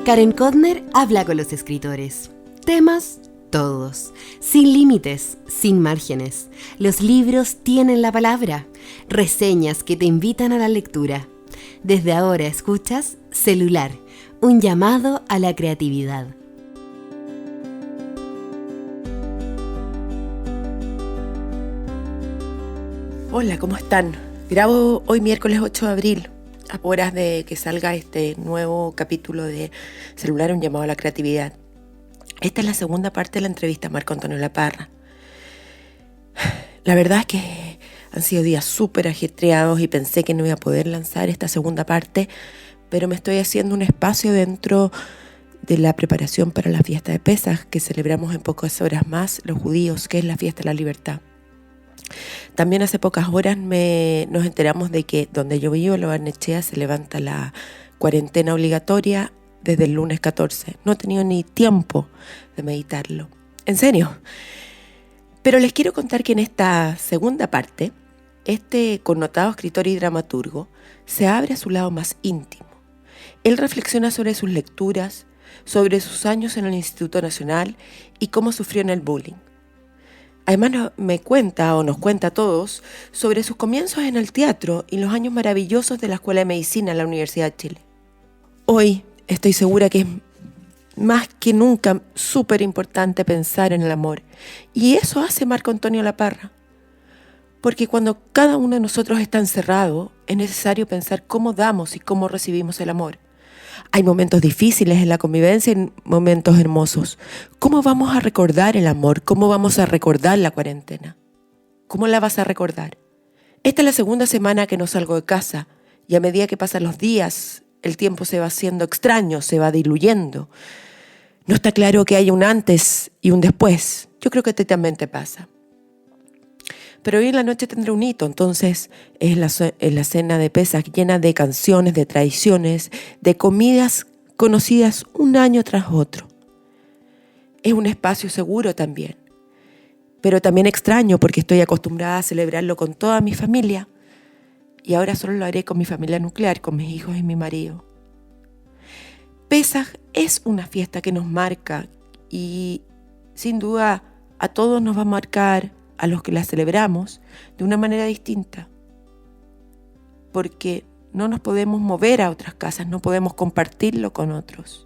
Karen Kodner habla con los escritores. Temas, todos. Sin límites, sin márgenes. Los libros tienen la palabra. Reseñas que te invitan a la lectura. Desde ahora escuchas Celular, un llamado a la creatividad. Hola, ¿cómo están? Grabo hoy miércoles 8 de abril, a horas de que salga este nuevo capítulo de Celular, un llamado a la creatividad. Esta es la segunda parte de la entrevista a Marco Antonio Laparra. La verdad es que han sido días súper ajetreados y pensé que no iba a poder lanzar esta segunda parte, pero me estoy haciendo un espacio dentro de la preparación para la fiesta de Pesaj, que celebramos en pocas horas más los judíos, que es la fiesta de la libertad. También hace pocas horas nos enteramos de que donde yo vivo, en Lo Barnechea, se levanta la cuarentena obligatoria desde el lunes 14. No he tenido ni tiempo de meditarlo. En serio. Pero les quiero contar que en esta segunda parte, este connotado escritor y dramaturgo se abre a su lado más íntimo. Él reflexiona sobre sus lecturas, sobre sus años en el Instituto Nacional y cómo sufrió en el bullying. Además nos cuenta a todos sobre sus comienzos en el teatro y los años maravillosos de la Escuela de Medicina en la Universidad de Chile. Hoy estoy segura que es más que nunca súper importante pensar en el amor. Y eso hace Marco Antonio Laparra. Porque cuando cada uno de nosotros está encerrado, es necesario pensar cómo damos y cómo recibimos el amor. Hay momentos difíciles en la convivencia y momentos hermosos. ¿Cómo vamos a recordar el amor? ¿Cómo vamos a recordar la cuarentena? ¿Cómo la vas a recordar? Esta es la segunda semana que no salgo de casa y a medida que pasan los días, el tiempo se va haciendo extraño, se va diluyendo. No está claro que haya un antes y un después. Yo creo que a ti también te pasa. Pero hoy en la noche tendré un hito, entonces es la cena de Pesaj llena de canciones, de tradiciones, de comidas conocidas un año tras otro. Es un espacio seguro también, pero también extraño porque estoy acostumbrada a celebrarlo con toda mi familia y ahora solo lo haré con mi familia nuclear, con mis hijos y mi marido. Pesaj es una fiesta que nos marca y sin duda a todos nos va a marcar, a los que la celebramos, de una manera distinta. Porque no nos podemos mover a otras casas, no podemos compartirlo con otros,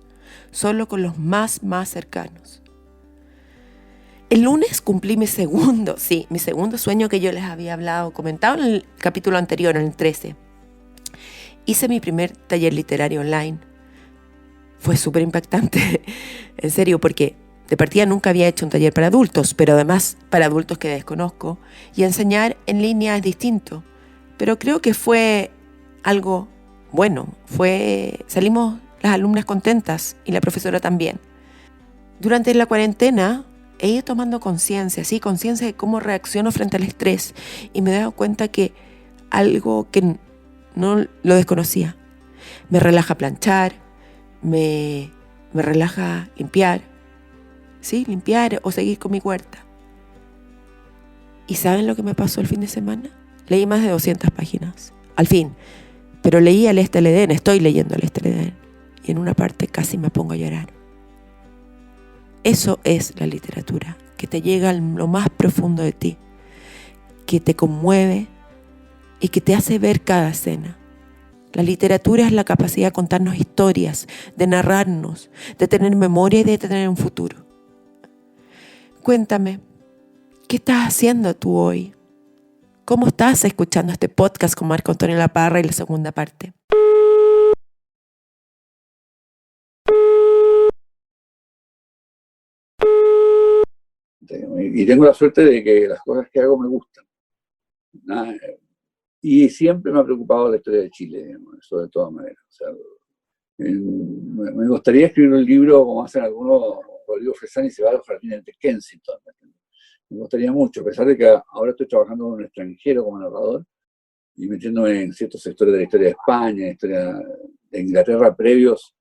solo con los más cercanos. El lunes cumplí mi segundo sueño que yo les había comentado en el capítulo anterior, en el 13. Hice mi primer taller literario online. Fue súper impactante, en serio, porque de partida nunca había hecho un taller para adultos, pero además para adultos que desconozco, y enseñar en línea es distinto. Pero creo que fue algo bueno, salimos las alumnas contentas y la profesora también. Durante la cuarentena he ido tomando conciencia de cómo reacciono frente al estrés y me he dado cuenta que algo que no lo desconocía. Me relaja planchar, me relaja limpiar. Sí, limpiar o seguir con mi huerta. ¿Y saben lo que me pasó el fin de semana? Leí más de 200 páginas. Al fin. Pero leí al Lester Leden, estoy leyendo al Lester Leden. Y en una parte casi me pongo a llorar. Eso es la literatura, que te llega a lo más profundo de ti, que te conmueve y que te hace ver cada escena. La literatura es la capacidad de contarnos historias, de narrarnos, de tener memoria y de tener un futuro. Cuéntame, ¿qué estás haciendo tú hoy? ¿Cómo estás escuchando este podcast con Marco Antonio Laparra y la segunda parte? Y tengo la suerte de que las cosas que hago me gustan. Y siempre me ha preocupado la historia de Chile, digamos, eso de todas maneras. O sea, me gustaría escribir un libro como hacen algunos, Rodrigo Fresani se va a los jardines de Kensington. Me gustaría mucho, a pesar de que ahora estoy trabajando en un extranjero como narrador y metiéndome en ciertos sectores de la historia de España, historia de Inglaterra previos,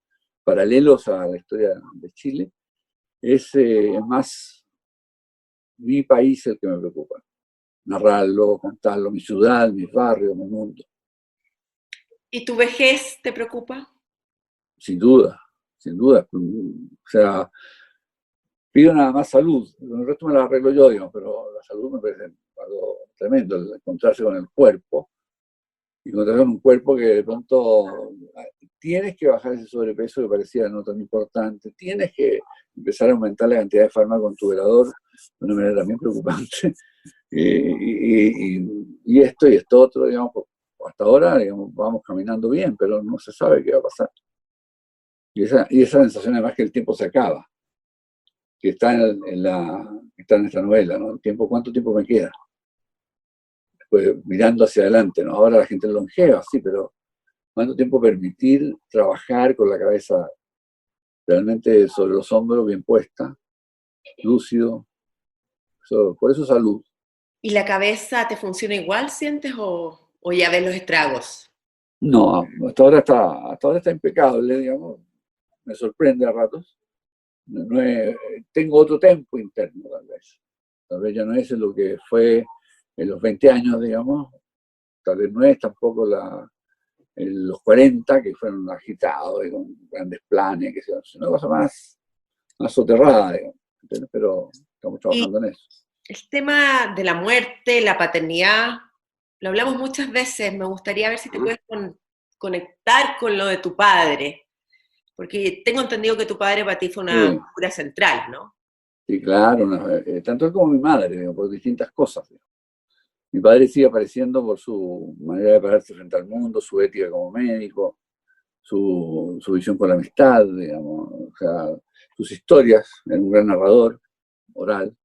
paralelos a la historia de Chile, es más mi país el que me preocupa. Narrarlo, contarlo, mi ciudad, mis barrios, mi mundo. ¿Y tu vejez te preocupa? Sin duda, sin duda. O sea, pido nada más salud, el resto me lo arreglo yo, digamos, pero la salud me parece algo tremendo, el encontrarse con el cuerpo, y encontrarse con un cuerpo que de pronto tienes que bajar ese sobrepeso que parecía no tan importante, tienes que empezar a aumentar la cantidad de fármaco en tu velador de una manera también preocupante, y esto y esto otro, digamos, hasta ahora, digamos, vamos caminando bien, pero no se sabe qué va a pasar. Y esa sensación además que el tiempo se acaba, que está está en esta novela, ¿no? El tiempo, ¿cuánto tiempo me queda? Pues mirando hacia adelante, ¿no? Ahora la gente es longeva, sí, pero ¿cuánto tiempo permitir trabajar con la cabeza realmente sobre los hombros, bien puesta, lúcido? Por eso salud. ¿Y la cabeza te funciona igual, sientes, o ya ves los estragos? No, hasta ahora está impecable, digamos. Me sorprende a ratos. Tengo otro tempo interno, tal vez. Tal vez ya no es lo que fue en los 20 años, digamos. Tal vez no es tampoco los 40, que fueron agitados y con grandes planes, que sea, es una cosa más soterrada, digamos, ¿entiendes? Pero estamos trabajando en eso. El tema de la muerte, la paternidad, lo hablamos muchas veces. Me gustaría ver si te puedes conectar con lo de tu padre, porque tengo entendido que tu padre para ti fue una figura central, ¿no? Sí, claro, tanto él como mi madre, digamos, por distintas cosas, digamos. Mi padre sigue apareciendo por su manera de pararse frente al mundo, su ética como médico, su visión con la amistad, digamos, o sea, sus historias, era un gran narrador oral.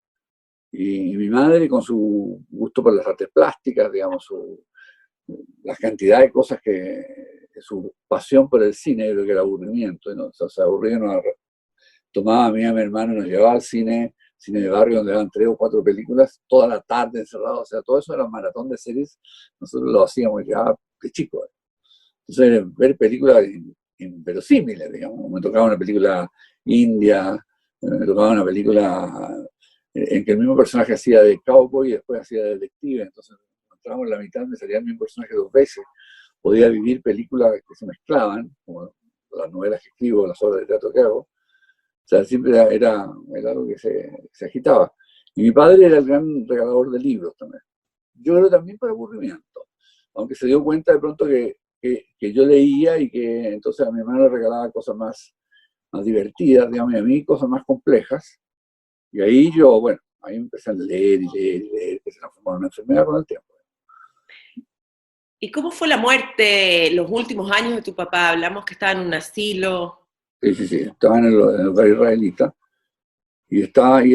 Y mi madre con su gusto por las artes plásticas, digamos, la cantidad de cosas su pasión por el cine, yo creo que era aburrimiento, ¿no? O sea, aburrido, tomaba a mí y a mi hermano, nos llevaba al cine de barrio donde daban 3 o 4 películas, toda la tarde encerrados, o sea, todo eso era un maratón de series, nosotros lo hacíamos ya de chicos. Entonces, ver películas inverosímiles, digamos, me tocaba una película india, me tocaba una película en que el mismo personaje hacía de cowboy y después hacía de detective, entonces entrábamos en la mitad, me salía el mismo personaje 2 veces, podía vivir películas que se mezclaban, como las novelas que escribo, las obras de teatro que hago, o sea, siempre era algo que se agitaba. Y mi padre era el gran regalador de libros también. Yo creo también por aburrimiento, aunque se dio cuenta de pronto que yo leía y que entonces a mi hermano le regalaba cosas más divertidas, digamos, y a mí cosas más complejas. Y ahí ahí empecé a leer y leer y leer, que se transformó en una enfermedad con el tiempo. ¿Y cómo fue la muerte los últimos años de tu papá? Hablamos que estaba en un asilo. Sí, estaba en el hogar israelita. Y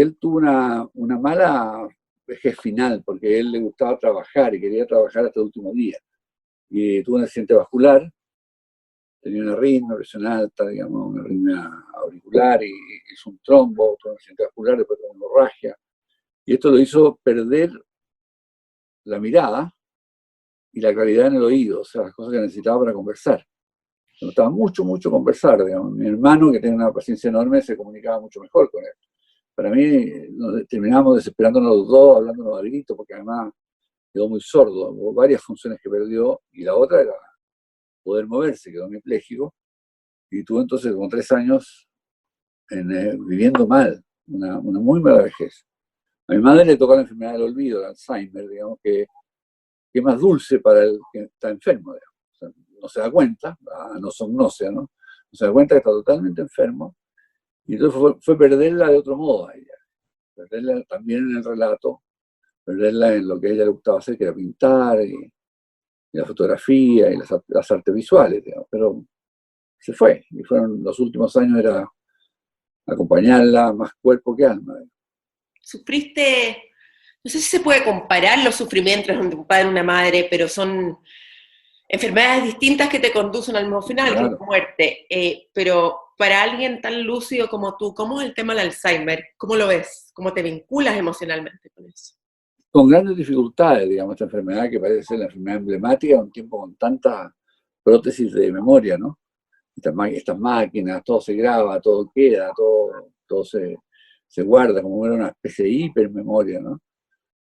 él tuvo una mala vejez final, porque a él le gustaba trabajar y quería trabajar hasta el último día. Y tuvo un accidente vascular, tenía una arritmia, presión alta, digamos, una arritmia auricular, y hizo un trombo, tuvo un accidente vascular, después tuvo una hemorragia. Y esto lo hizo perder la mirada y la claridad en el oído, o sea, las cosas que necesitaba para conversar. Me gustaba mucho, mucho conversar, digamos. Mi hermano, que tenía una paciencia enorme, se comunicaba mucho mejor con él. Para mí, terminábamos desesperándonos los dos, hablándonos a gritos, porque además quedó muy sordo. Hubo varias funciones que perdió, y la otra era poder moverse, quedó hemipléjico, y tuvo entonces como 3 años viviendo mal, una muy mala vejez. A mi madre le tocó la enfermedad del olvido, el Alzheimer, digamos, que es más dulce para el que está enfermo, digamos. O sea, no se da cuenta, anosognosia, ¿no? No se da cuenta que está totalmente enfermo, y entonces fue perderla de otro modo a ella, perderla también en el relato, perderla en lo que a ella le gustaba hacer, que era pintar, y la fotografía, y las artes visuales, digamos. Pero se fue, y fueron los últimos años, era acompañarla más cuerpo que alma. Sufriste, no sé si se puede comparar los sufrimientos entre un padre y una madre, pero son enfermedades distintas que te conducen al mismo final, claro, que es la muerte. Pero para alguien tan lúcido como tú, ¿cómo es el tema del Alzheimer? ¿Cómo lo ves? ¿Cómo te vinculas emocionalmente con eso? Con grandes dificultades, digamos, esta enfermedad que parece ser la enfermedad emblemática, un tiempo con tanta prótesis de memoria, ¿no? Estas máquinas, todo se graba, todo queda, todo se guarda, como era una especie de hipermemoria, ¿no?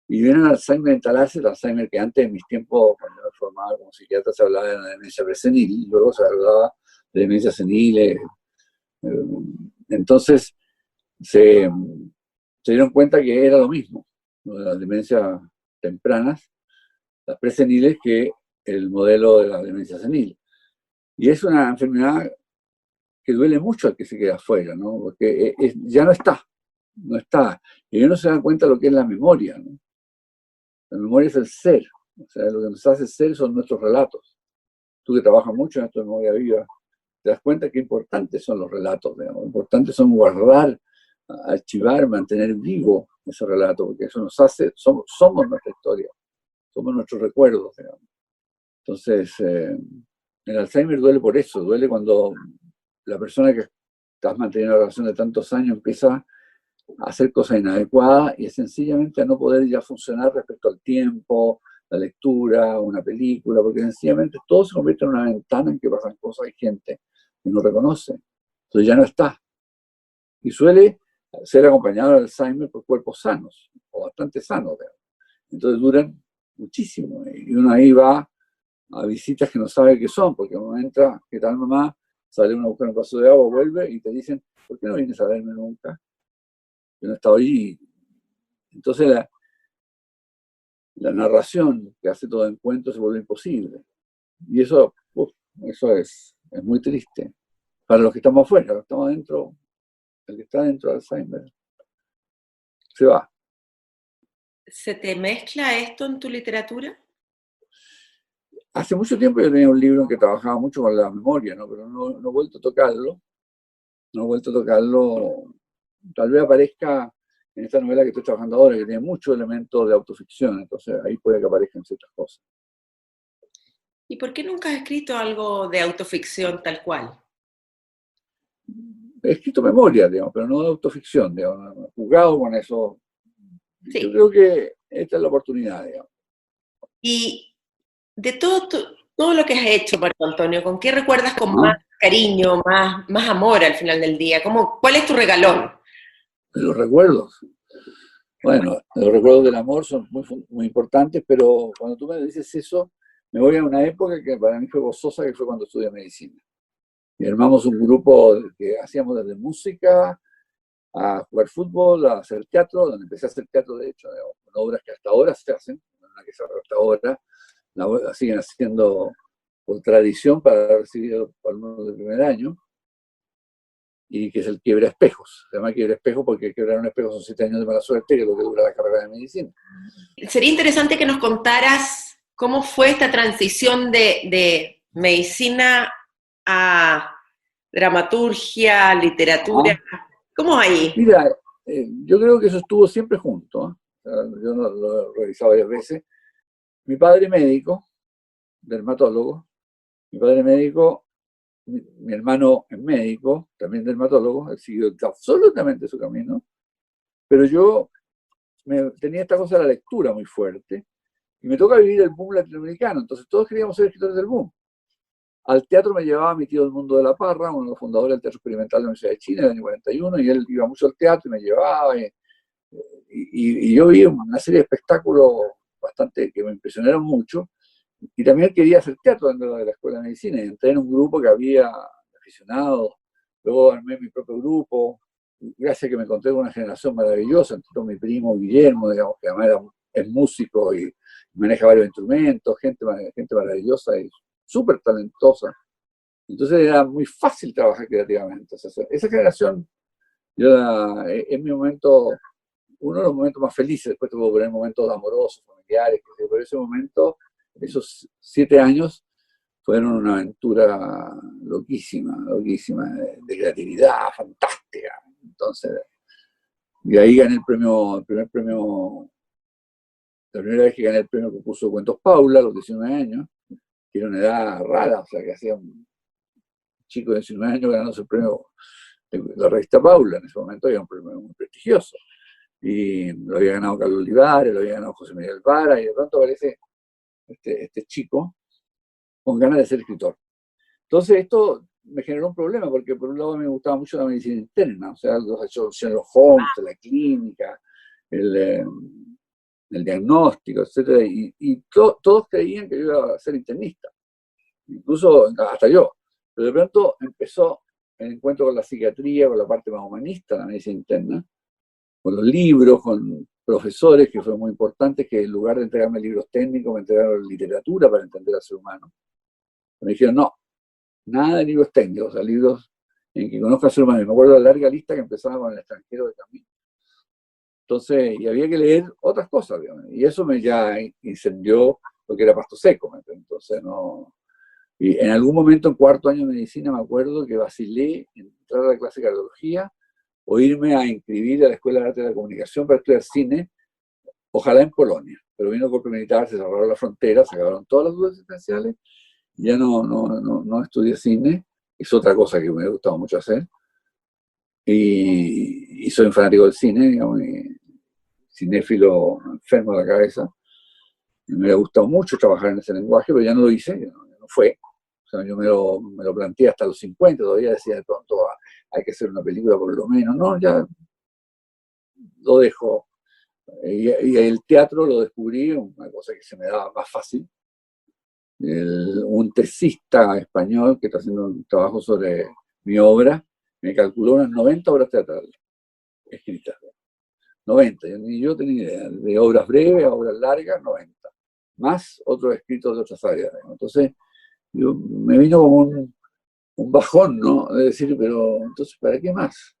Y viene el Alzheimer a instalarse, el Alzheimer que antes, en mis tiempos, cuando me formaba como psiquiatra, se hablaba de la demencia presenil, y luego se hablaba de demencia senil, Entonces se dieron cuenta que era lo mismo, ¿no? Las demencias tempranas, las preseniles, que el modelo de la demencia senil. Y es una enfermedad que duele mucho al que se queda afuera, ¿no? Porque ya no está, no está. Y uno se da cuenta de lo que es la memoria, ¿no? La memoria es el ser, o sea, lo que nos hace ser son nuestros relatos. Tú que trabajas mucho en esto de memoria viva, te das cuenta que importantes son los relatos, digamos, importantes son guardar, archivar, mantener vivo ese relato, porque eso nos hace, somos nuestra historia, somos nuestros recuerdos, digamos. Entonces, el Alzheimer duele por eso, duele cuando la persona que estás manteniendo una relación de tantos años empieza a hacer cosas inadecuadas y es sencillamente a no poder ya funcionar respecto al tiempo, la lectura, una película, porque sencillamente todo se convierte en una ventana en que pasan cosas y gente que no reconoce. Entonces ya no está. Y suele ser acompañado del Alzheimer por cuerpos sanos, o bastante sanos. Entonces duran muchísimo. Y uno ahí va a visitas que no sabe qué son, porque uno entra, ¿qué tal mamá? Sale uno a buscar un vaso de agua, vuelve y te dicen, ¿por qué no vienes a verme nunca? Yo no he estado allí. Entonces la narración que hace todo encuentro se vuelve imposible. Y eso es muy triste. Para los que estamos afuera, los que estamos adentro, el que está dentro de Alzheimer se va. ¿Se te mezcla esto en tu literatura? Hace mucho tiempo yo tenía un libro en que trabajaba mucho con la memoria, ¿no? Pero no he vuelto a tocarlo. No he vuelto a tocarlo. Tal vez aparezca en esta novela que estoy trabajando ahora, que tiene muchos elementos de autoficción, entonces ahí puede que aparezcan ciertas cosas. ¿Y por qué nunca has escrito algo de autoficción tal cual? He escrito memoria, digamos, pero no de autoficción, digamos. He jugado con eso. Sí. Yo creo que esta es la oportunidad, digamos. Y de todo lo que has hecho, Marco Antonio, ¿con qué recuerdas con más cariño, más amor al final del día? ¿Cuál es tu regalón? Los recuerdos. Bueno, los recuerdos del amor son muy importantes, pero cuando tú me dices eso, me voy a una época que para mí fue gozosa, que fue cuando estudié medicina. Y armamos un grupo que hacíamos desde música a jugar fútbol, a hacer teatro, donde empecé a hacer teatro, de hecho, con obras que hasta ahora se hacen, una que se hace hasta ahora, la siguen haciendo por tradición para recibir alumnos de primer año, y que es el quiebra espejos. Se llama quiebra espejos porque quebrar un espejo son 7 años de mala suerte, que es lo que dura la carrera de medicina. Sería interesante que nos contaras cómo fue esta transición de medicina a dramaturgia, literatura. ¿Cómo ahí? Mira, yo creo que eso estuvo siempre junto, ¿eh? Yo lo he revisado varias veces. Mi padre médico, dermatólogo, mi padre médico, mi hermano es médico, también dermatólogo, él siguió absolutamente su camino, pero yo tenía esta cosa de la lectura muy fuerte, y me toca vivir el boom latinoamericano, entonces todos queríamos ser escritores del boom. Al teatro me llevaba mi tío Edmundo de la Parra, uno de los fundadores del Teatro Experimental de la Universidad de Chile en el año 41, y él iba mucho al teatro y me llevaba, y yo vi una serie de espectáculos bastante que me impresionaron mucho, y también quería hacer teatro dentro de la Escuela de Medicina, y entré en un grupo que había aficionados, luego armé mi propio grupo, gracias a que me encontré con una generación maravillosa, entre mi primo Guillermo, digamos, que además es músico y maneja varios instrumentos, gente maravillosa y súper talentosa. Entonces era muy fácil trabajar creativamente. O sea, esa generación es mi momento, uno de los momentos más felices. Después tuve que poner momentos amorosos, familiares, pero ese momento, esos 7 años, fueron una aventura loquísima, loquísima, de creatividad, fantástica. Entonces, y ahí gané el primer premio, la primera vez que gané el premio concurso de cuentos Paula, a los 19 años, que era una edad rara, o sea, que hacía un chico de 19 años ganándose el premio de la revista Paula, en ese momento era un premio muy prestigioso. Y lo había ganado Carlos Olivares, lo había ganado José Miguel Vara, y de pronto aparece este chico con ganas de ser escritor. Entonces esto me generó un problema, porque por un lado me gustaba mucho la medicina interna, o sea, los Sherlock Holmes, la clínica, el diagnóstico, etc. Y todos creían que yo iba a ser internista, incluso hasta yo. Pero de pronto empezó el encuentro con la psiquiatría, con la parte más humanista, la medicina interna, con los libros, con profesores que fueron muy importantes, que en lugar de entregarme libros técnicos, me entregaron literatura para entender al ser humano. Me dijeron, no, nada de libros técnicos, o sea, libros en que conozca al ser humano. Me acuerdo de la larga lista que empezaba con El extranjero de Camus. Entonces, y había que leer otras cosas, digamos, y eso me ya incendió lo que era Pasto Seco. Entonces, no. Y en algún momento, en cuarto año de medicina, me acuerdo que vacilé entrar a la clase de cardiología o irme a inscribir a la Escuela de Arte de la Comunicación para estudiar cine, ojalá en Polonia. Pero vino el golpe militar, se cerraron las fronteras, se acabaron todas las dudas existenciales, y ya no estudié cine, es otra cosa que me hubiera gustado mucho hacer. Y soy un fanático del cine, digamos, cinéfilo enfermo de la cabeza. Y me hubiera gustado mucho trabajar en ese lenguaje, pero ya no lo hice, no fue. O sea, yo me lo planteé hasta los 50, todavía decía de pronto, hay que hacer una película por lo menos. No, ya lo dejo. Y el teatro lo descubrí, una cosa que se me daba más fácil. Un tesista español que está haciendo un trabajo sobre mi obra, me calculó unas 90 obras teatrales escritas. 90, ni yo tenía idea, de obras breves a obras largas, 90. Más otros escritos de otras áreas. Entonces, me vino como un bajón, ¿no? De decir, pero entonces, ¿para qué más?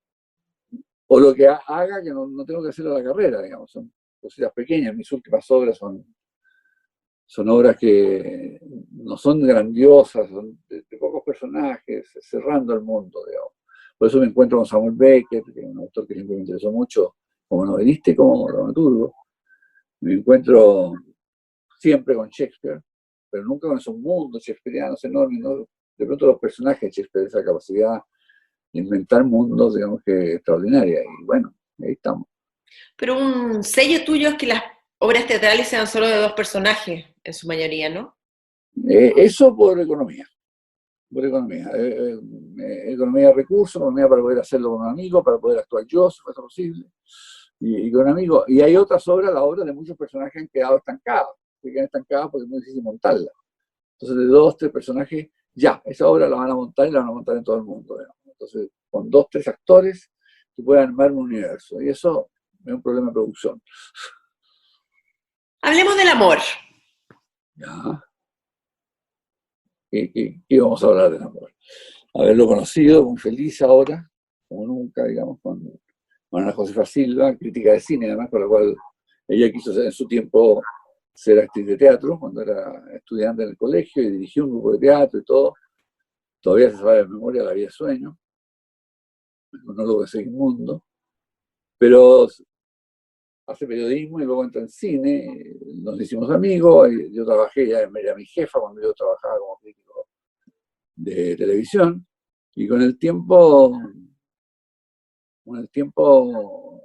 O lo que haga que no tengo que hacerlo a la carrera, digamos, son cositas pequeñas. Mis últimas obras son obras que no son grandiosas, son de pocos personajes, cerrando el mundo, digamos. Por eso me encuentro con Samuel Beckett, que es un autor que siempre me interesó mucho, como novelista y como dramaturgo. Me encuentro siempre con Shakespeare, pero nunca con esos mundos shakespearianos enormes, ¿no? De pronto los personajes de Shakespeare, esa capacidad de inventar mundos, digamos que extraordinaria. Y bueno, ahí estamos. Pero un sello tuyo es que las obras teatrales sean solo de dos personajes, en su mayoría, ¿no? Eso por economía. Por economía. Economía de recursos, economía para poder hacerlo con un amigo, para poder actuar yo, si fuese posible. Y con un amigo. Y hay otras obras, las obras de muchos personajes han quedado estancadas. Se quedan estancadas porque es muy difícil montarlas. Entonces, de 2, 3 personajes, ya, esa obra la van a montar y la van a montar en todo el mundo. Digamos. Entonces, con 2, 3 actores, se puede armar un universo. Y eso es un problema de producción. Hablemos del amor. Ya. ¿Qué vamos a hablar del amor? Haberlo conocido, muy feliz ahora, como nunca, digamos, con Ana Josefa Silva, crítica de cine, además, con la cual ella quiso en su tiempo ser actriz de teatro, cuando era estudiante en el colegio, y dirigió un grupo de teatro y todo. Todavía se sabe de memoria La vida de sueño, el monólogo de Segismundo, pero hace periodismo y luego entra en cine, nos hicimos amigos, y yo trabajé, ya era mi jefa cuando yo trabajaba como crítico de televisión, y con el tiempo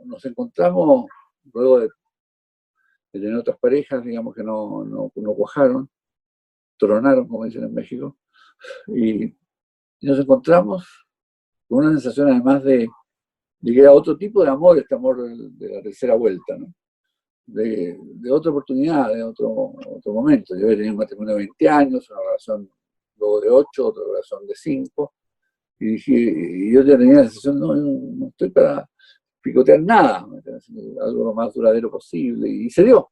nos encontramos, luego de tener otras parejas, digamos que no cuajaron, tronaron, como dicen en México, y nos encontramos con una sensación además de que era otro tipo de amor, este amor de la tercera vuelta, ¿no? De otra oportunidad, de otro momento. Yo había tenido un matrimonio de 20 años, una relación luego de 8, otra relación de 5, y yo ya tenía la sensación, no estoy para picotear nada, algo lo más duradero posible, y se dio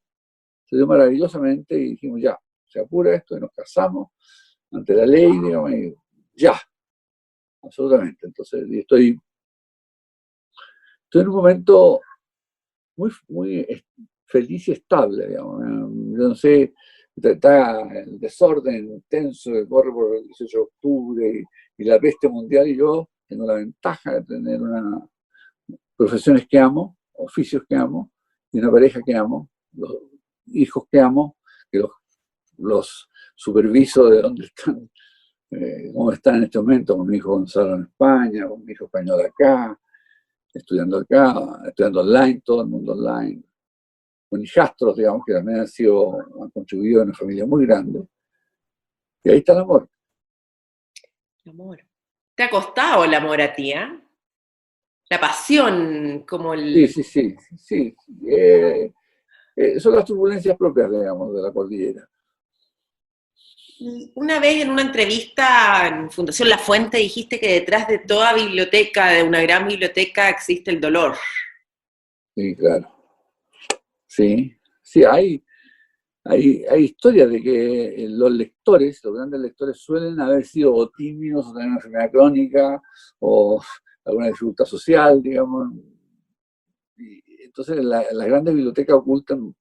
maravillosamente, y dijimos, ya, se apura esto, y nos casamos ante la ley, digamos, y ya, absolutamente. Entonces, estoy en un momento muy feliz y estable, digamos. Yo no sé, está el desorden intenso que corre por el 18 de octubre y la peste mundial, y yo tengo la ventaja de tener profesiones que amo, oficios que amo, y una pareja que amo, los hijos que amo, que los superviso de dónde están, cómo están en este momento, con mi hijo Gonzalo en España, con mi hijo español acá, estudiando online, todo el mundo online, con hijastros, digamos, que también han contribuido a una familia muy grande. Y ahí está el amor. El amor. ¿Te ha costado el amor a ti, La pasión, como el... Sí. Son las turbulencias propias, digamos, de la cordillera. Y una vez en una entrevista en Fundación La Fuente dijiste que detrás de toda biblioteca, de una gran biblioteca, existe el dolor. Sí, claro. Sí, sí, hay historias de que los lectores, los grandes lectores, suelen haber sido o tímidos, o tener una enfermedad crónica, o alguna dificultad social, digamos. Y entonces las grandes bibliotecas ocultan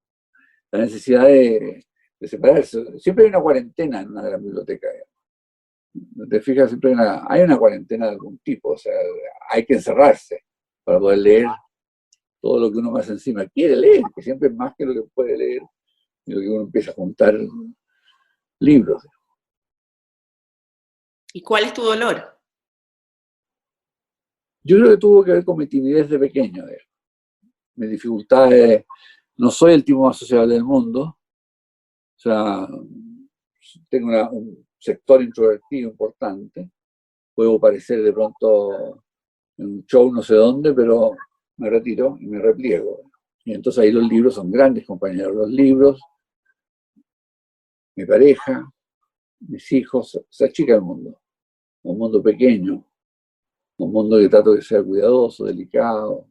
la necesidad de separarse. Siempre hay una cuarentena en una gran biblioteca. Te fijas, siempre hay una cuarentena de algún tipo, o sea, hay que encerrarse para poder leer todo lo que uno más encima quiere leer, que siempre es más que lo que puede leer, y lo que uno empieza a juntar libros. ¿Y cuál es tu dolor? Yo creo que tuvo que ver con mi timidez de pequeño, mis dificultades. No soy el tipo más sociable del mundo, o sea, tengo un sector introvertido importante, puedo parecer de pronto en un show no sé dónde, pero me retiro y me repliego. Y entonces ahí los libros son grandes compañeros. Los libros, mi pareja, mis hijos, se achica el mundo. Un mundo pequeño, un mundo que trato de ser cuidadoso, delicado,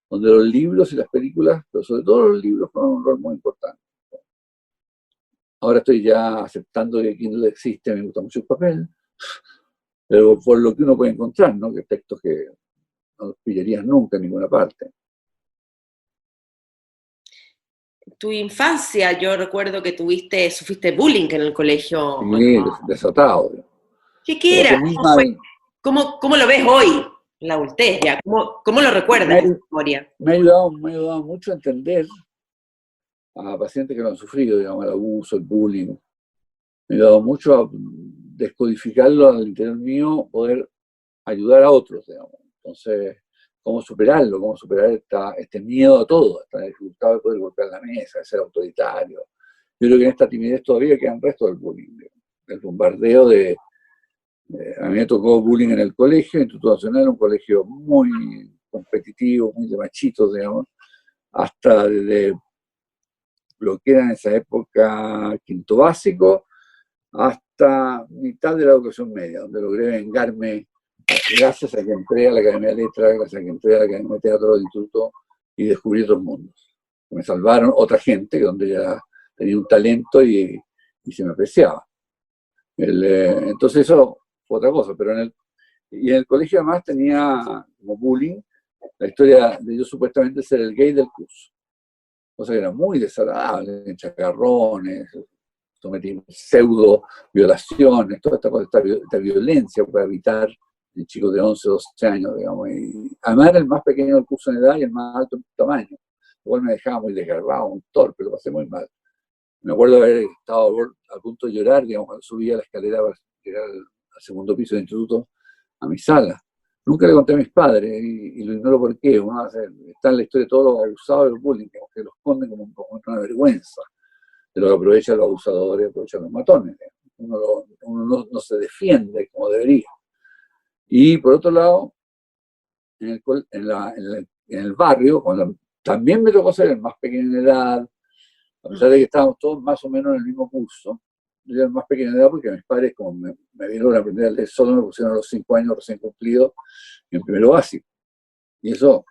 donde los libros y las películas, pero sobre todo los libros, juegan un rol muy importante. Ahora estoy ya aceptando que Kindle existe, me gusta mucho el papel, pero por lo que uno puede encontrar, ¿no? Que textos que no los pillarías nunca en ninguna parte. Tu infancia, yo recuerdo que sufriste bullying en el colegio. Sí, desatado. ¿Qué Lo pasé era? muy ¿Cómo fue? mal. ¿Cómo lo ves hoy, en la adultez ya? ¿Cómo lo recuerdas esa memoria? Me ha ayudado mucho a entender a pacientes que lo han sufrido, digamos, el abuso, el bullying. Me ha ayudado mucho a descodificarlo al interior mío, poder ayudar a otros, digamos. Entonces, cómo superarlo, cómo superar este miedo a todo, esta dificultad de poder golpear la mesa, de ser autoritario. Yo creo que en esta timidez todavía quedan restos del bullying, del bombardeo de... A mí me tocó bullying en el colegio, Instituto Nacional, un colegio muy competitivo, muy de machitos, digamos, hasta desde lo que era en esa época quinto básico, hasta mitad de la educación media, donde logré vengarme gracias a que entré a la Academia de Letras, gracias a que entré a la Academia de Teatro del Instituto y descubrí otros mundos. Me salvaron otra gente, donde ya tenía un talento y se me apreciaba. Entonces eso fue otra cosa, pero y en el colegio además tenía como bullying la historia de yo supuestamente ser el gay del curso. Cosa que era muy desagradable, chacarrones, pseudo violaciones, toda esta cosa, esta violencia para evitar en chicos de 11, 12 años, digamos. Y además era el más pequeño del curso en edad y el más alto en tamaño. Igual me dejaba muy desgarbado, un torpe, lo pasé muy mal. Me acuerdo de haber estado a punto de llorar, digamos, cuando subía la escalera para llegar al segundo piso del instituto, a mi sala. Nunca le conté a mis padres y lo ignoro por qué. Está en la historia de todos los abusados del bullying, que los esconden como una vergüenza de lo que aprovechan los abusadores, aprovechan los matones. Uno no se defiende como debería. Y por otro lado, en el barrio, cuando también me tocó ser el más pequeño en edad, a pesar de que estábamos todos más o menos en el mismo curso, yo era el más pequeño en edad porque mis padres, como me vieron a aprender a leer solo, me pusieron a los 5 años recién cumplidos en primero básico. Y eso,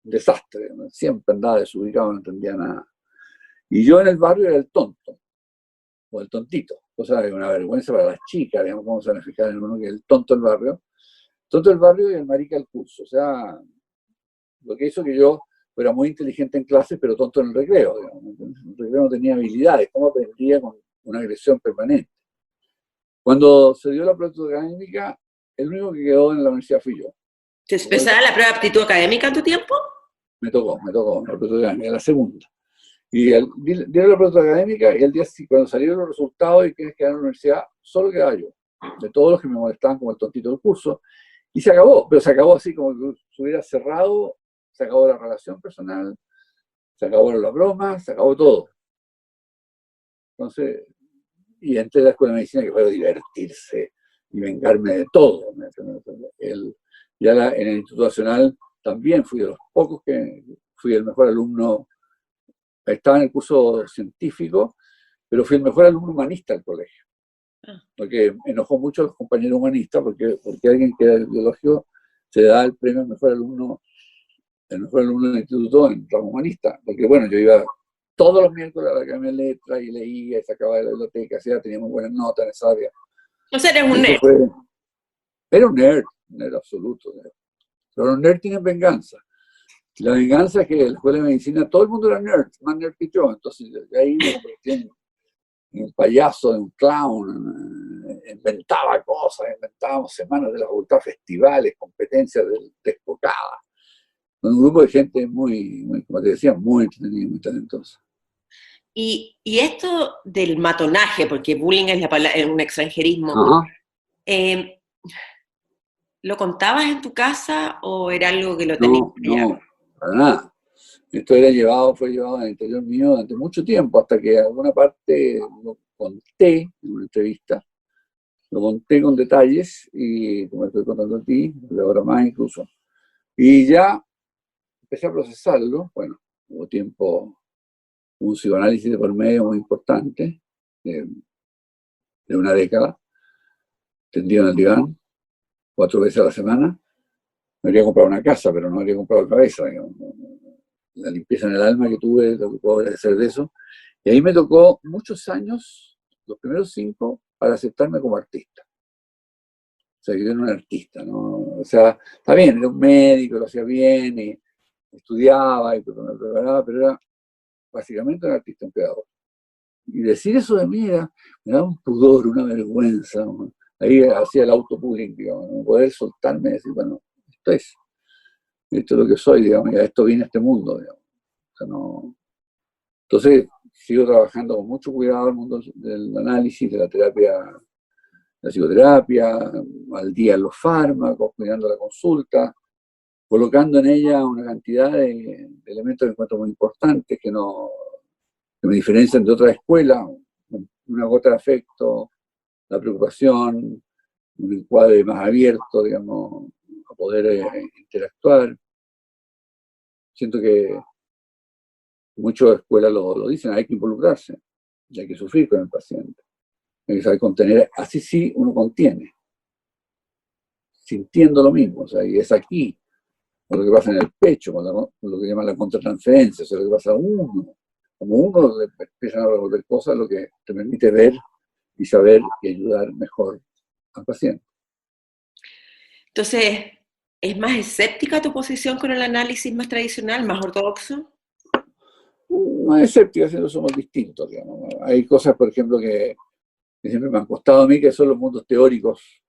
un desastre, siempre andaba desubicado, no entendía nada. Y yo en el barrio era el tonto, o el tontito, cosa que es una vergüenza para las chicas, digamos, cómo se van a fijar en uno que es el tonto del barrio. Tonto del barrio y el marica del curso. O sea, lo que hizo que yo fuera muy inteligente en clases, pero tonto en el recreo. Digamos. En el recreo no tenía habilidades, ¿cómo aprendía con una agresión permanente? Cuando se dio la prueba académica, el único que quedó en la universidad fui yo. ¿Te empezaba la prueba de aptitud académica en tu tiempo? Me tocó, la prueba académica, la segunda. Y dieron la prueba académica y el día cuando salieron los resultados y quienes quedaron en la universidad, solo quedaba yo. De todos los que me molestaban como el tontito del curso. Y se acabó, pero se acabó así como que se hubiera cerrado, se acabó la relación personal, se acabaron las bromas, se acabó todo. Entonces, y entré a la escuela de medicina que fue divertirse y vengarme de todo. En el Instituto Nacional también fui de los pocos que fui el mejor alumno. Estaba en el curso científico pero fui el mejor alumno humanista del colegio. Ah. Porque enojó mucho a los compañeros humanistas, porque alguien que era del biológico se da el premio al mejor alumno del instituto en ramo humanista. Porque bueno, yo iba todos los miércoles a la Academia de Letras y leía y sacaba de la biblioteca, tenía muy buenas notas en esa área. O sea, eres un nerd. Era un nerd absoluto. Pero los nerds tienen venganza. La venganza es que en la escuela de medicina todo el mundo era nerd, más nerd que yo. Entonces, de ahí me convertí en un payaso, en un clown, inventaba cosas, inventábamos semanas de la facultad, festivales, competencias desbocadas. Un grupo de gente muy, como te decía, muy entretenida, muy talentosa. Y esto del matonaje, porque bullying es un extranjerismo, ¿lo contabas en tu casa o era algo que lo tenías allá? No, para nada. Esto fue llevado al interior mío durante mucho tiempo, hasta que alguna parte lo conté en una entrevista, lo conté con detalles, y como estoy contando a ti, ahora más incluso, y ya empecé a procesarlo. Bueno, hubo un psicoanálisis de por medio muy importante, de una década, tendido en el diván, 4 veces a la semana. Me habría comprado una casa, pero no habría comprado cabeza, digamos. La limpieza en el alma que tuve, lo que puedo agradecer de eso. Y ahí me tocó muchos años, los primeros 5, para aceptarme como artista. O sea, que yo era un artista, ¿no? O sea, está bien, era un médico, lo hacía bien, y estudiaba, y me preparaba, pero era básicamente un artista, un creador. Y decir eso de mí me daba un pudor, una vergüenza, ¿no? Ahí hacía el autobullying, digamos, ¿no? Poder soltarme y decir, bueno, esto es lo que soy, digamos, y a esto vine a este mundo, digamos. O sea, no. Entonces, sigo trabajando con mucho cuidado en el mundo del análisis, de la terapia, la psicoterapia, al día los fármacos, cuidando la consulta, colocando en ella una cantidad de elementos que encuentro muy importantes, que me diferencian de otras escuelas: una gota de afecto, la preocupación, un encuadre más abierto, digamos, a poder interactuar. Siento que muchas escuelas lo dicen, hay que involucrarse, y hay que sufrir con el paciente, hay que saber contener, así sí uno contiene, sintiendo lo mismo, o sea, y es aquí, lo que pasa en el pecho, con lo que llaman la contratransferencia, o sea, lo que pasa a uno, como uno empiezan a revolver cosas, lo que te permite ver y saber y ayudar mejor al paciente. Entonces, ¿es más escéptica tu posición con el análisis más tradicional, más ortodoxo? No es escéptica, sino somos distintos, digamos, ¿no? Hay cosas, por ejemplo, que siempre me han costado a mí, que son los mundos teóricos.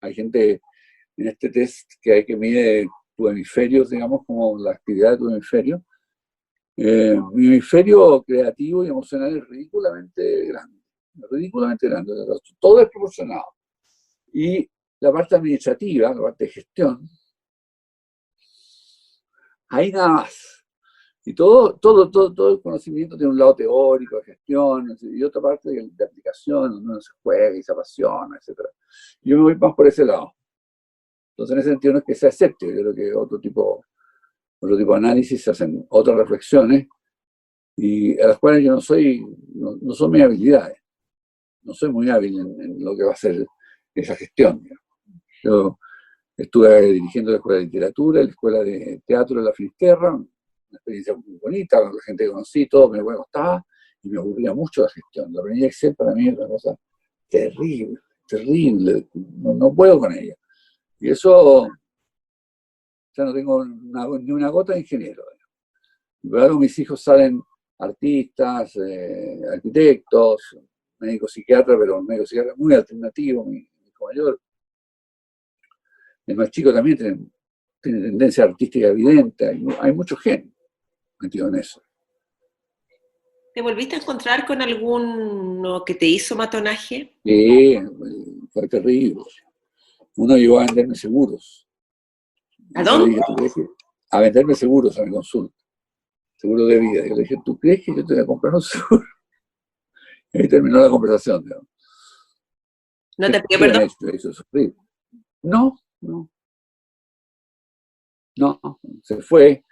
Hay gente en este test que hay que medir tus hemisferios, digamos, como la actividad de tu hemisferio. Mi hemisferio creativo y emocional es ridículamente grande, todo es proporcionado. Y la parte administrativa, la parte de gestión, ahí nada más. Y todo el conocimiento tiene un lado teórico de gestión, y otra parte de aplicación, donde uno se juega y se apasiona, etc. Yo me voy más por ese lado. Entonces, en ese sentido, no es que sea escéptico, yo creo que otro tipo de análisis, se hacen otras reflexiones, y a las cuales yo no son mis habilidades. No soy muy hábil en lo que va a ser esa gestión, digamos. Yo estuve dirigiendo la Escuela de Literatura, la Escuela de Teatro de la Finisterra, una experiencia muy bonita, con la gente que conocí, todo me gustaba, y me aburría mucho la gestión. La planilla Excel para mí es una cosa terrible, no puedo con ella. Y eso, ya no tengo ni una gota de ingeniero. Luego mis hijos salen artistas, arquitectos, médico psiquiatra, pero un médico psiquiatra muy alternativo, mi hijo mayor. El más chico también tiene tendencia artística evidente, hay mucho gen metido en eso. ¿Te volviste a encontrar con alguno que te hizo matonaje? Sí, fue terrible. Uno llegó a venderme seguros. ¿A dónde? A venderme seguros a mi consulta. Seguro de vida. Yo le dije, ¿tú crees que yo te voy a comprar un seguro? Y ahí terminó la conversación, digamos. ¿No te pidió perdón? Me hizo sufrir. No, se fue.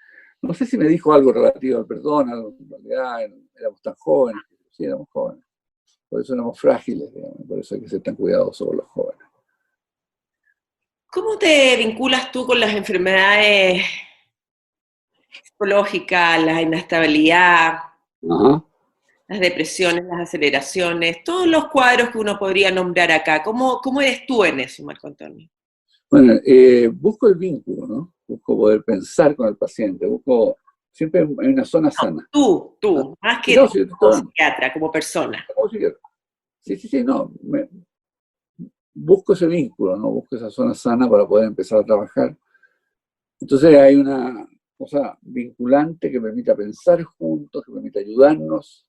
No sé si me dijo algo relativo al perdón, en realidad éramos tan jóvenes, sí, éramos jóvenes. Por eso éramos frágiles, digamos, por eso hay que ser tan cuidadosos con los jóvenes. ¿Cómo te vinculas tú con las enfermedades psicológicas, la inestabilidad, Ajá. las depresiones, las aceleraciones, todos los cuadros que uno podría nombrar acá? ¿Cómo eres tú en eso, Marco Antonio? Bueno, busco el vínculo, ¿no? Busco poder pensar con el paciente, busco siempre en una zona sana. Tú, más que No, tú sí, como psiquiatra, como persona. sí, no. Busco ese vínculo, ¿no? Busco esa zona sana para poder empezar a trabajar. Entonces hay una cosa vinculante que permita pensar juntos, que permita ayudarnos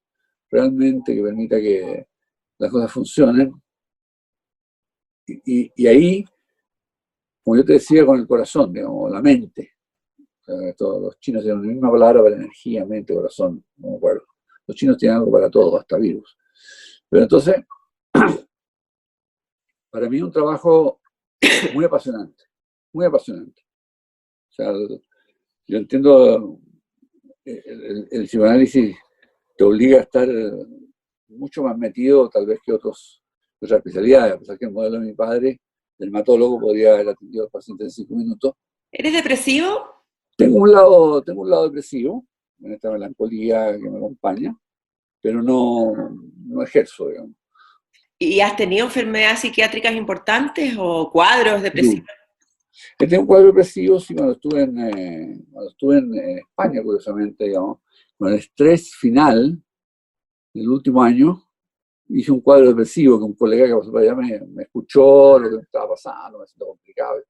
realmente, que permita que las cosas funcionen. Y ahí, como yo te decía, con el corazón, digamos, la mente. O sea, todos los chinos tienen la misma palabra para energía, mente, corazón, no me acuerdo. Los chinos tienen algo para todo, hasta virus. Pero entonces, para mí es un trabajo muy apasionante, muy apasionante. O sea, yo entiendo, el psicoanálisis te obliga a estar mucho más metido tal vez que otras especialidades, a pesar que el modelo de mi padre, dermatólogo, podría haber atendido al paciente en 5 minutos. ¿Eres depresivo? Tengo un lado depresivo, en esta melancolía que me acompaña, pero no ejerzo, digamos. ¿Y has tenido enfermedades psiquiátricas importantes o cuadros depresivos? He tenido un cuadro depresivo, sí, cuando estuve en España, curiosamente, digamos, con el estrés final del último año, hice un cuadro depresivo que un colega que pasó por allá me escuchó lo que me estaba pasando, me siento complicado.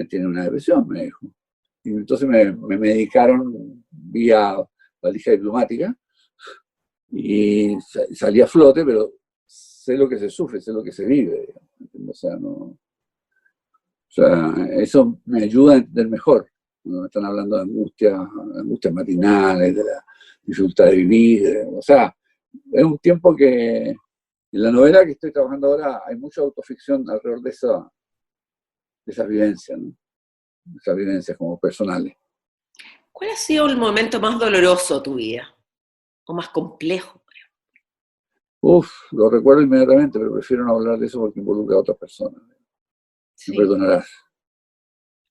Tiene una depresión, me dijo. Y entonces me medicaron vía valija diplomática y salí a flote, pero sé lo que se sufre, sé lo que se vive. O sea, eso me ayuda a entender mejor. Cuando me están hablando de angustias matinales, de la dificultad de vivir. O sea, es un tiempo que en la novela que estoy trabajando ahora hay mucha autoficción alrededor de esas vivencias, ¿no? Esas vivencias como personales. ¿Cuál ha sido el momento más doloroso de tu vida? ¿O más complejo? Lo recuerdo inmediatamente, pero prefiero no hablar de eso porque involucra a otras personas. Sí, Me perdonarás.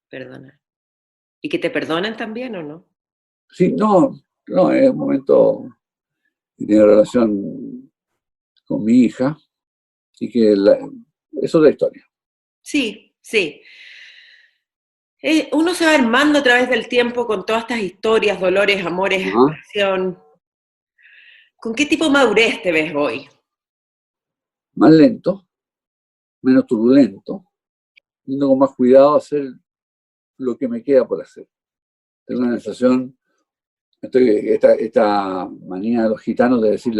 perdona. ¿Y que te perdonan también o no? Sí, no, es un momento que tiene relación con mi hija y que es otra historia. Sí, sí. Uno se va armando a través del tiempo con todas estas historias, dolores, amores, Ajá. aspiración. ¿Con qué tipo de madurez te ves hoy? Más lento, menos turbulento, yendo con más cuidado a hacer lo que me queda por hacer. Tengo una sensación, esta manía de los gitanos de decir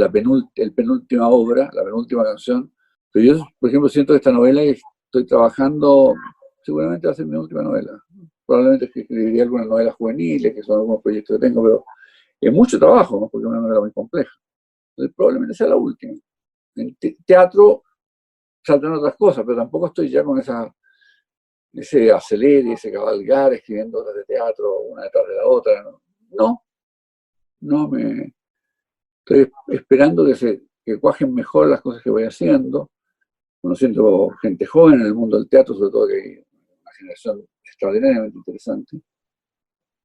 el penúltima obra, la penúltima canción, pero yo, por ejemplo, siento que esta novela que estoy trabajando seguramente va a ser mi última novela. Probablemente escribiría algunas novelas juveniles, que son algunos proyectos que tengo, pero es mucho trabajo, ¿no? Porque es una novela muy compleja. Entonces probablemente sea la última. En teatro saldrán otras cosas, pero tampoco estoy ya con ese acelere, ese cabalgar, escribiendo obras de teatro una detrás de la otra. No me estoy esperando que cuajen mejor las cosas que voy haciendo, conociendo gente joven en el mundo del teatro, sobre todo que hay una generación extraordinariamente interesante.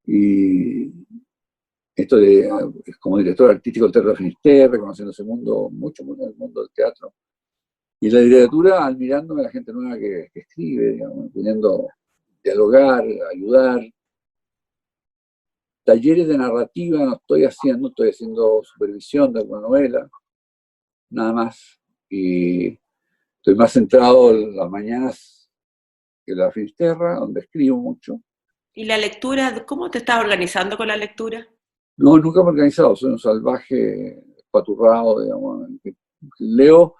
Y esto como director artístico del Teatro de Finisterre, conociendo ese mundo, mucho en el mundo del teatro. Y la literatura, admirándome a la gente nueva que escribe, digamos, pudiendo dialogar, ayudar. Talleres de narrativa no estoy haciendo supervisión de alguna novela, nada más. Y estoy más centrado en las mañanas en la Finisterra, donde escribo mucho. ¿Y la lectura? ¿Cómo te estás organizando con la lectura? No, nunca me he organizado, soy un salvaje paturrado, digamos. Leo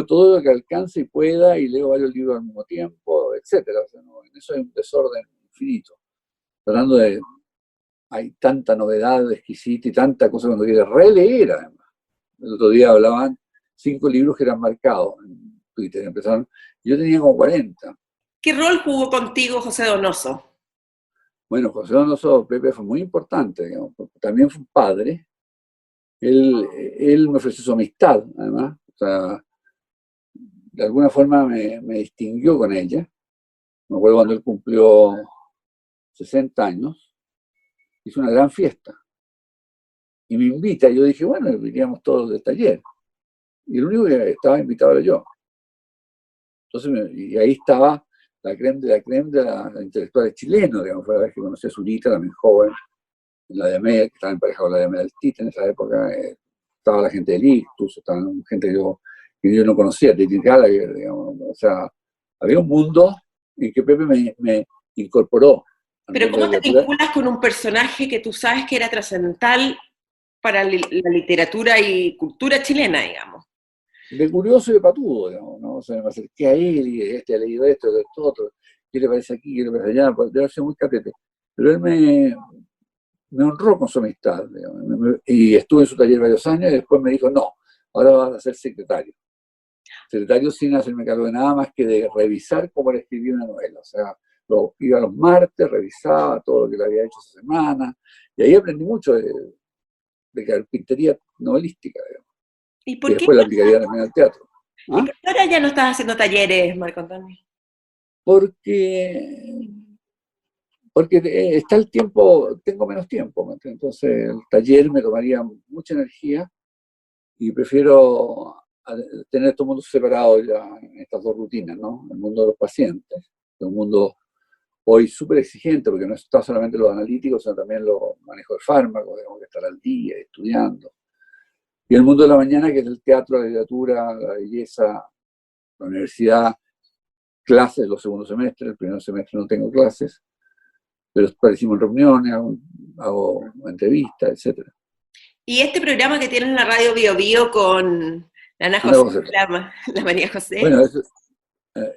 todo lo que alcance y pueda, y leo varios libros al mismo tiempo, etcétera. O sea, en eso hay un desorden infinito. Tratando de. Hay tanta novedad exquisita y tanta cosa que uno quiere releer, además. El otro día hablaban 5 libros que eran marcados en Twitter. Yo tenía como 40. ¿Qué rol jugó contigo José Donoso? Bueno, José Donoso, Pepe, fue muy importante, digamos, porque también fue un padre, Él me ofreció su amistad, además. O sea, de alguna forma me distinguió con ella. Me acuerdo cuando él cumplió 60 años, hizo una gran fiesta. Y me invita, y yo dije, bueno, iríamos todos del taller. Y el único que estaba invitado era yo. Entonces, y ahí estaba la creme de los intelectuales chilenos, digamos, fue la vez que conocí a Zurita, también joven, en la DME, que estaba emparejado con la DME del Tite en esa época, estaba la gente del Ictus, estaba gente que yo no conocía, de Gallagher, digamos, o sea, había un mundo en que Pepe me incorporó al Pero mundo de ¿cómo la te literatura. vinculas con un personaje que tú sabes que era trascendental para la literatura y cultura chilena, digamos? De curioso y de patudo, digamos, ¿no? O sea, me acerqué a él y este ha leído esto, esto, otro, ¿qué le parece aquí, qué le parece allá? Pues debe ser muy catete. Pero él me honró con su amistad, digamos, y estuve en su taller varios años y después me dijo, no, ahora vas a ser secretario. Secretario sin hacerme cargo de nada más que de revisar cómo le escribía una novela. O sea, iba los martes, revisaba todo lo que le había hecho esa semana, y ahí aprendí mucho de carpintería novelística, digamos, ¿Y que por qué, después la aplicaría también al teatro. y ¿Ah? por qué ahora ya no estás haciendo talleres, Marco Antonio? Porque, porque está el tiempo, tengo menos tiempo, ¿me entiendes? Entonces el taller me tomaría mucha energía y prefiero tener todo el mundo separado ya en estas dos rutinas, ¿no? El mundo de los pacientes, de un mundo hoy súper exigente, porque no está solamente los analíticos, sino también los manejos de fármacos, tenemos que estar al día, estudiando. Y el mundo de la mañana, que es el teatro, la literatura, la belleza, la universidad, clases los segundos semestres, el primer semestre no tengo clases, pero parecimos en reuniones, hago entrevistas, etc. Y este programa que tienes en la radio Bio Bio con la Ana Una José, cosa, la María José. bueno,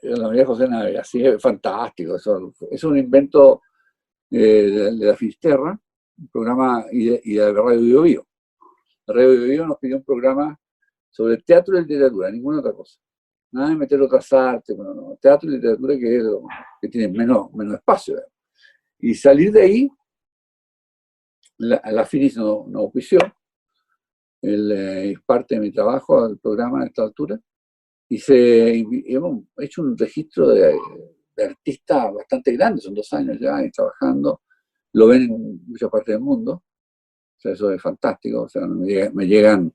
la María José Navega, sí, es fantástico, eso, es un invento de la Fisterra, un programa y de la radio Bio Bio. La radio Bio Bio nos pidió un programa sobre teatro y literatura, ninguna otra cosa. Nada de meter otras artes, bueno, no, teatro y literatura que es lo que tiene menos espacio. ¿Verdad? Y salir de ahí, la Finis no auspició, es parte de mi trabajo al programa a esta altura, y hemos hecho un registro de artistas bastante grande, son 2 años ya trabajando, lo ven en muchas partes del mundo, o sea, eso es fantástico, o sea, me llegan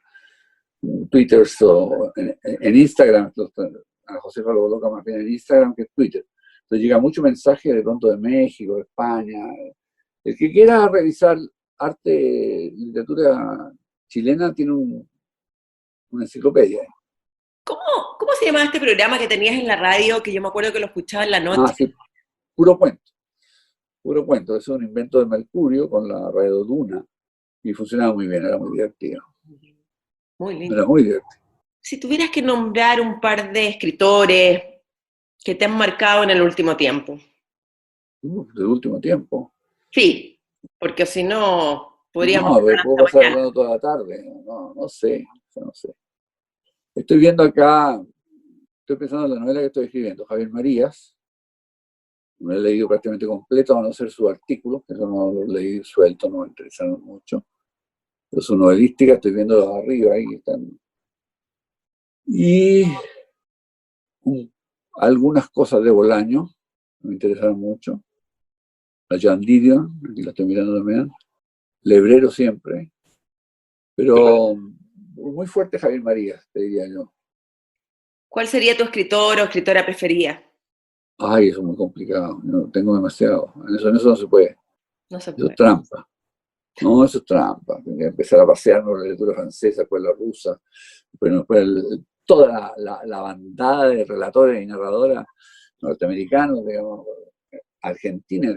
twitters o en Instagram, a Josefa lo coloca más bien en Instagram que en Twitter, entonces llega mucho mensaje de pronto de México, de España, el que quiera revisar arte, literatura chilena tiene una enciclopedia. ¿Cómo, cómo se llamaba este programa que tenías en la radio, que yo me acuerdo que lo escuchaba en la noche? Sí, puro cuento. Puro cuento. Es un invento de Mercurio con la radio Duna y funcionaba muy bien, era muy divertido. Muy lindo. Era muy divertido. Si tuvieras que nombrar un par de escritores que te han marcado en el último tiempo. Del último tiempo. Sí, porque si no, podríamos No, hablar puedo hasta pasar mañana. hablando toda la tarde. No sé, no sé. Estoy viendo acá, estoy pensando en la novela que estoy escribiendo, Javier Marías. Me lo he leído prácticamente completo, a no ser sus artículos, que eso no lo leí suelto, no me interesaron mucho. Pero su novelística, estoy viendo arriba, ahí están. Y algunas cosas de Bolaño, me interesaron mucho. La Joan Didion, aquí la estoy mirando también. Lebrero siempre. Pero muy fuerte Javier Marías, te diría yo. ¿Cuál sería tu escritor o escritora preferida? Ay, eso es muy complicado. No tengo demasiado. En eso no se puede. No se Eso es puede. trampa. No, eso es trampa. Tengo que empezar a pasear por la literatura francesa, después la rusa, después toda la bandada de relatores y narradoras norteamericanos, digamos, Argentina,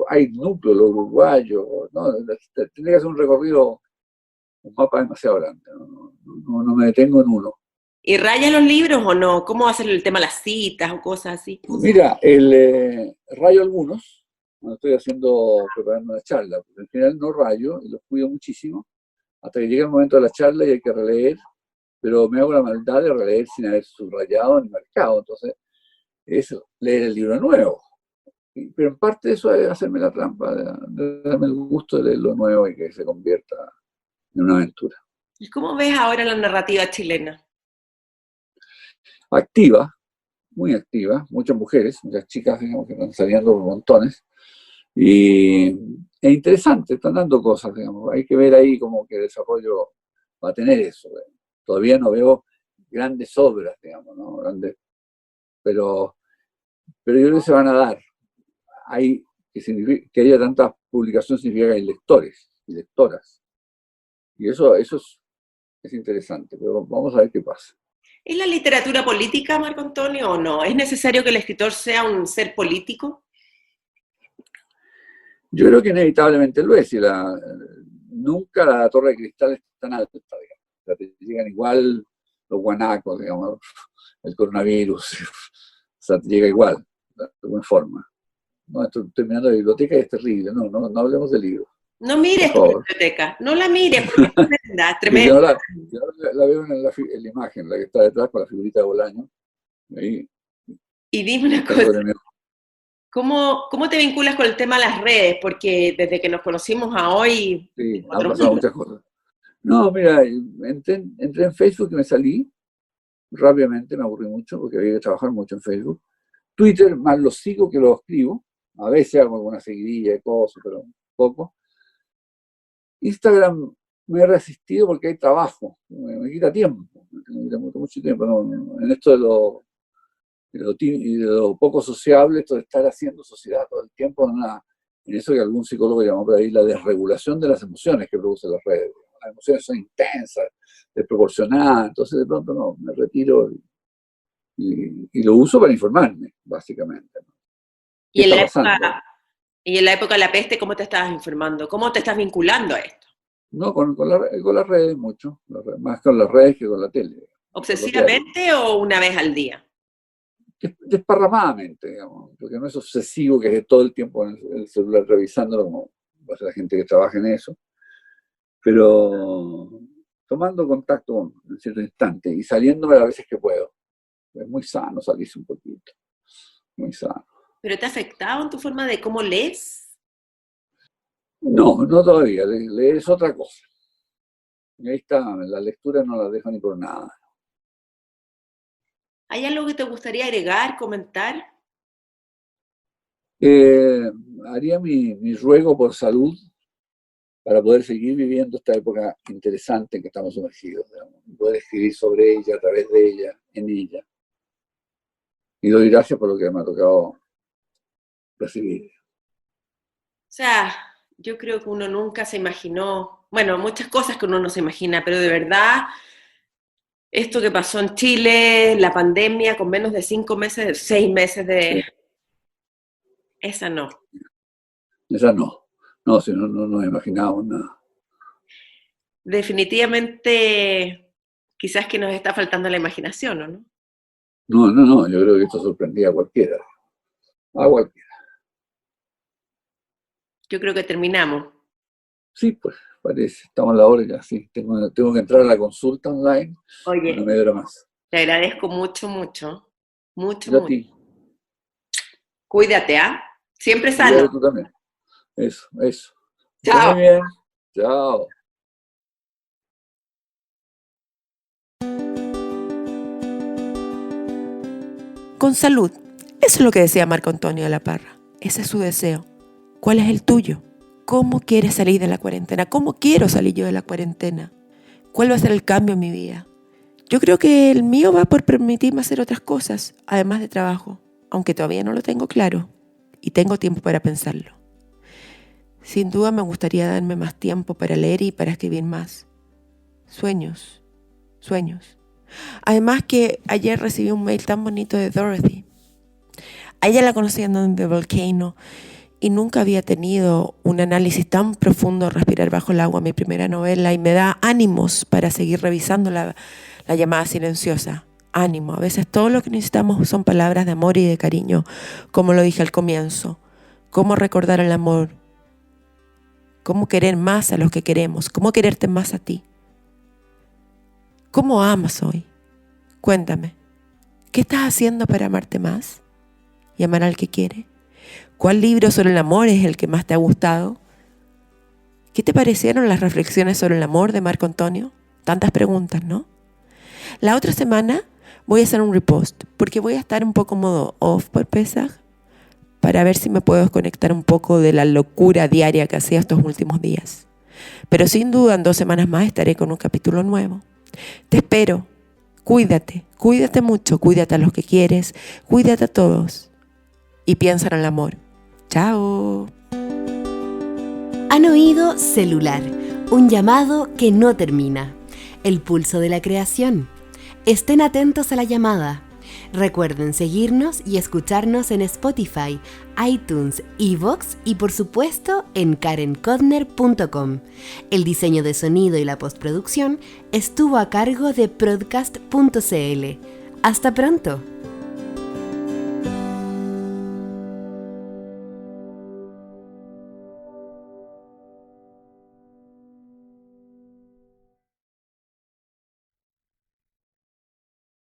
hay núcleos, los uruguayos, ¿no? Tendría que hacer un recorrido, un mapa demasiado grande, no me detengo en uno. ¿Y raya los libros o no? ¿Cómo va a ser el tema de las citas o cosas así? Mira, rayo algunos, cuando estoy preparando una charla, porque en general no rayo y los cuido muchísimo, hasta que llega el momento de la charla y hay que releer, pero me hago la maldad de releer sin haber subrayado ni marcado, entonces es leer el libro nuevo. Pero en parte eso es hacerme la trampa, de darme el gusto de leer lo nuevo y que se convierta en una aventura. ¿Y cómo ves ahora la narrativa chilena? Activa, muy activa, muchas mujeres, muchas chicas, digamos, que están saliendo por montones, y es interesante, están dando cosas, digamos, hay que ver ahí como que desarrollo va a tener eso. Todavía no veo grandes obras, digamos, ¿no? Pero yo creo que se van a dar. Que haya tantas publicaciones significa que hay lectores y lectoras. Y eso es interesante, pero vamos a ver qué pasa. ¿Es la literatura política, Marco Antonio, o no? ¿Es necesario que el escritor sea un ser político? Yo creo que inevitablemente lo es, y nunca la torre de cristal es tan alta, digamos. O sea, te llegan igual los guanacos, digamos, el coronavirus, o sea, te llega igual, de alguna forma. No, estoy terminando la biblioteca y es terrible, no hablemos de libros. No mires tu biblioteca, no la mires, porque es tremenda, tremenda. Yo la veo en la imagen, la que está detrás con la figurita de Bolaño. Ahí, y dime una cosa, ¿cómo te vinculas con el tema de las redes? Porque desde que nos conocimos a hoy... Sí, han pasado muchas cosas. No, mira, entré en Facebook y me salí rápidamente, me aburrí mucho porque había que trabajar mucho en Facebook. Twitter, más lo sigo que lo escribo. A veces hago alguna seguidilla de cosas, pero poco. Instagram me he resistido porque hay trabajo, me quita tiempo, me quita mucho tiempo. En esto de lo poco sociable, esto de estar haciendo sociedad todo el tiempo, en eso que algún psicólogo llamó por ahí la desregulación de las emociones que producen las redes. Las emociones son intensas, desproporcionadas, entonces de pronto no, me retiro y lo uso para informarme, básicamente. ¿Y en la época de la peste, cómo te estabas informando? ¿Cómo te estás vinculando a esto? No, con las redes mucho, más con las redes que con la tele. ¿Obsesivamente o una vez al día? Desparramadamente, digamos, porque no es obsesivo que es todo el tiempo en el celular revisándolo, como pasa la gente que trabaja en eso, pero tomando contacto en cierto instante y saliéndome las veces que puedo. Es muy sano salirse un poquito, muy sano. ¿Pero te ha afectado en tu forma de cómo lees? No todavía, leer es otra cosa. Y ahí está, la lectura no la dejo ni por nada. ¿Hay algo que te gustaría agregar, comentar? Haría mi ruego por salud para poder seguir viviendo esta época interesante en que estamos sumergidos, digamos, poder escribir sobre ella, a través de ella, en ella. Y doy gracias por lo que me ha tocado recibir. O sea, yo creo que uno nunca se imaginó, bueno, muchas cosas que uno no se imagina, pero de verdad, esto que pasó en Chile, la pandemia, con menos de 6 meses de... Sí. Esa no. No, si no imaginábamos nada. Definitivamente, quizás que nos está faltando la imaginación, ¿o no? No, yo creo que esto sorprendía a cualquiera. A cualquiera. Yo creo que terminamos. Sí, pues, parece. Estamos a la hora ya, sí. Tengo que entrar a la consulta online. Oye, no me dura más. Te agradezco mucho. Yo a ti. Cuídate, ¿ah? Siempre sano. Cuídate tú también. Eso. Chao. Muy bien. Chao. Con salud. Eso es lo que decía Marco Antonio de la Parra. Ese es su deseo. ¿Cuál es el tuyo? ¿Cómo quieres salir de la cuarentena? ¿Cómo quiero salir yo de la cuarentena? ¿Cuál va a ser el cambio en mi vida? Yo creo que el mío va por permitirme hacer otras cosas, además de trabajo, aunque todavía no lo tengo claro y tengo tiempo para pensarlo. Sin duda me gustaría darme más tiempo para leer y para escribir más. Sueños. Además que ayer recibí un mail tan bonito de Dorothy. A ella la conocí en The Volcano y nunca había tenido un análisis tan profundo de Respirar bajo el agua, mi primera novela, y me da ánimos para seguir revisando la llamada silenciosa. Ánimo, a veces todo lo que necesitamos son palabras de amor y de cariño, como lo dije al comienzo. Cómo recordar el amor, cómo querer más a los que queremos, cómo quererte más a ti. ¿Cómo amas hoy? Cuéntame, ¿qué estás haciendo para amarte más y amar al que quiere? ¿Cuál libro sobre el amor es el que más te ha gustado? ¿Qué te parecieron las reflexiones sobre el amor de Marco Antonio? Tantas preguntas, ¿no? La otra semana voy a hacer un repost, porque voy a estar un poco modo off por Pesaj, para ver si me puedo desconectar un poco de la locura diaria que hacía estos últimos días. Pero sin duda en 2 semanas más estaré con un capítulo nuevo. Te espero. Cuídate mucho, cuídate a los que quieres, cuídate a todos. Y piensa en el amor. ¡Chao! Han oído Celular, un llamado que no termina. El pulso de la creación. Estén atentos a la llamada. Recuerden seguirnos y escucharnos en Spotify, iTunes, iVoox y por supuesto en karenkodner.com. El diseño de sonido y la postproducción estuvo a cargo de Podcast.cl. ¡Hasta pronto!